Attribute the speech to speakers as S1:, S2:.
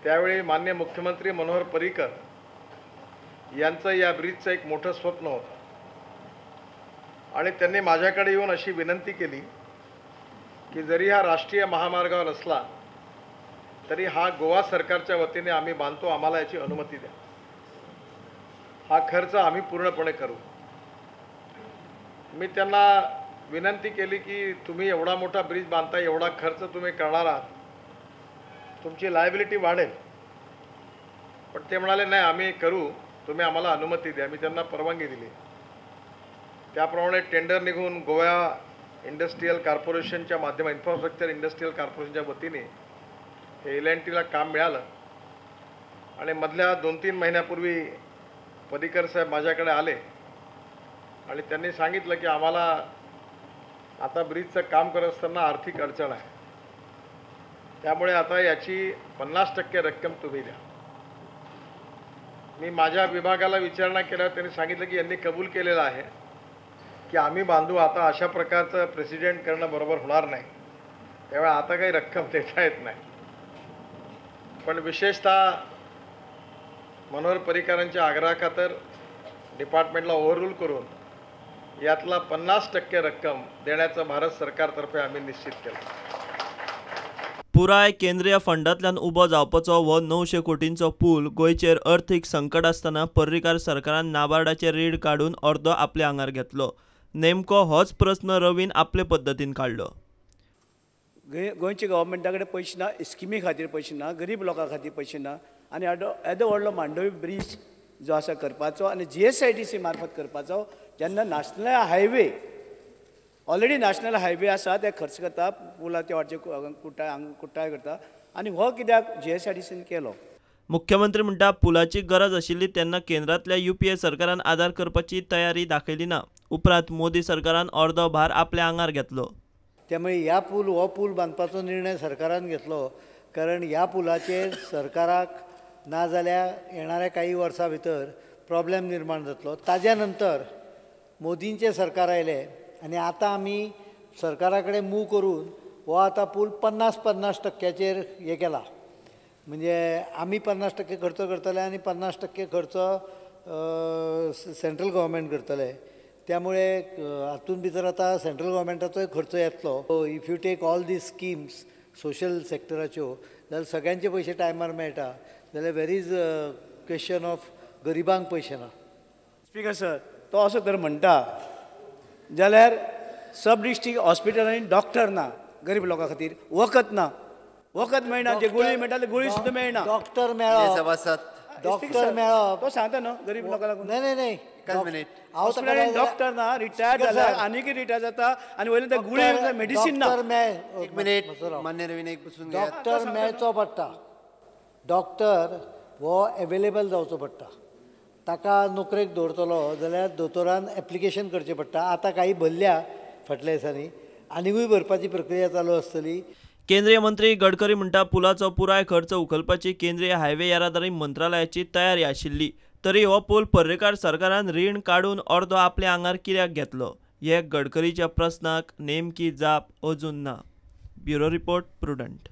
S1: त्यावेळी माननीय मुख्यमंत्री मनोहर पर्रीकर यांचं या ब्रिजचं एक मोठं स्वप्न होतं आणि त्यांनी माझ्याकडे येऊन अशी विनंती केली की जरी हा राष्ट्रीय महामार्गावर असला तरी हा गोवा सरकारच्या वतीने आम्ही बांधतो, आम्हाला याची अनुमती द्या, हा खर्च आम्ही पूर्णपणे करू। मी त्यांना विनंती केली की तुम्ही एवढा मोठा ब्रिज बांधताय, एवढा खर्च तुम्ही करणार आहात, तुमची लायबिलिटी वाढेल। पण ते म्हणाले नाही आम्ही करू, तुम्ही आम्हाला अनुमती द्या। मी त्यांना परवानगी दिली। त्याप्रमाणे टेंडर निघून गोवा इंडस्ट्रियल कॉर्पोरेशनच्या माध्यमातून इन्फ्रास्ट्रक्चर इंडस्ट्रियल कॉर्पोरेशनच्या वतीने हे L&Tला काम मिळालं आणि मधल्या 2-3 महिन्यापूर्वी पर्रीकर साहेब माझ्याकडे आले आणि त्यांनी सांगितलं की आम्हाला आता ब्रिजचं काम करत असताना आर्थिक अडचण आहे, त्यामुळे आता याची 50% रक्कम तुम्ही द्या। मी माझ्या विभागाला विचारणा केल्यावर त्यांनी सांगितलं की यांनी कबूल केलेलं आहे की आम्ही बांधू, आता अशा प्रकारचं प्रेसिडेंट करणं बरोबर होणार नाही, त्यामुळे आता काही रक्कम देता येत नाही। पण विशेषतः मनोहर पर्रीकरांच्या आग्रहाखातर डिपार्टमेंटला ओव्हररूल करून यातला 50% रक्कम देण्याचं भारत सरकारतर्फे आम्ही निश्चित केलं।
S2: पुराय केंद्रीय फंडांतल्यान उबो जावपाचो हो 900 कोटींचो पूल गोंयचेर अर्थीक संकट आसतना पर्रीकार सरकारान नाबार्डाचे रीण काडून अर्दो आपल्या आंगार घेतलो। नेमको होच प्रस्न रवीन आपले पद्दतीन काडलो।
S3: गोंयच्या गव्हर्मेंटा कडेन पयशे ना, स्किमी खातीर पयशे ना, गरीब लोकां खातीर पयशे ना आनी येदो व्हडलो मांडवी ब्रिज जो आसा करपाचो आनी GSITC मार्फत करपाचो, जेन्ना national highway already national highway आसा ते खर्च करता, पुलाचे वाटचे कुट्टाय करता आनी हो कित्याक GSITCन केलो।
S2: मुख्यमंत्री म्हणटा पुलाची गरज आशिल्ली तेन्ना केंद्रांतल्या UPA सरकारान आदार करपाची तयारी दाखयली ना। उपरांत मोदी सरकारान अर्दो भार आपल्या आंगार घेतलो।
S4: त्यामुळे हो पूल बांदपाचो निर्णय सरकारान घेतलो, कारण ह्या पुलाचेर सरकाराक ना जाल्यार येणाऱ्या काही वर्सां भितर प्रॉब्लेम निर्माण जातलो। ताज्या नंतर मोदींचे सरकार आयले आनी आतां आमी सरकारा कडेन मूव करून हो आतां पूल 50% हे केला, म्हणजे आमी 50% खर्च करतले आनी 50% खर्च सेंट्रल गव्हर्मेंट करतले। त्यामुळे हातून भितर आता सेंट्रल गव्हर्मेंटाचोय खर्च येतलो। If you take all these schemes social सेक्टराच्यो जाल्यार सगळ्यांचे पयशे टायमार मेळटा, जाल्यार वेर इज क्वेश्चन ऑफ गरिबांक पयशे ना।
S3: स्पीकर सर, तो असो तर म्हणटा जाल्यार सब डिस्ट्रिक्ट हॉस्पिटलांनी डॉक्टर ना, गरीब लोकां खातीर वखद ना, वखद मेळना, जे गुळी मेळटा ते गुळी सुद्दां मेळना।
S4: डॉक्टर मेळप, डॉक्टर मेळप
S3: तो सांगता न्हू गरीब लोकां लागून।
S4: नाही
S3: हॉस्पिटलांनी डॉक्टर ना, रिटायर्ड जाला आनीक रिटायर जाता आनी वयले ते गुळी मेडिसीन ना।
S5: एक मिनिट मान्य रवीन, एक बसून घ्या।
S4: डॉक्टर मेळचो पडटा, डॉक्टर हो अवेलेबल जावचो पडटा। ताका नोकरेक दवरतलो जाल्यार दोतोरान एप्लिकेशन करचें पडटा। आतां काही भरल्या फाटल्या दिसांनी, आनीकूय भरपाची प्रक्रिया चालू आसतली।
S2: केंद्रीय मंत्री गडकरी म्हणटा पुलाचो पुराय खर्च उखलपाची केंद्रीय हायवे येरादारी मंत्रालयाची तयारी आशिल्ली, तरी हो पूल पर्रीकार सरकारान रीण काडून अर्दो आपल्या आंगार कित्याक घेतलो हे गडकरीच्या प्रस्नाक नेमकी जाप अजून ना। Bureau report, prudent.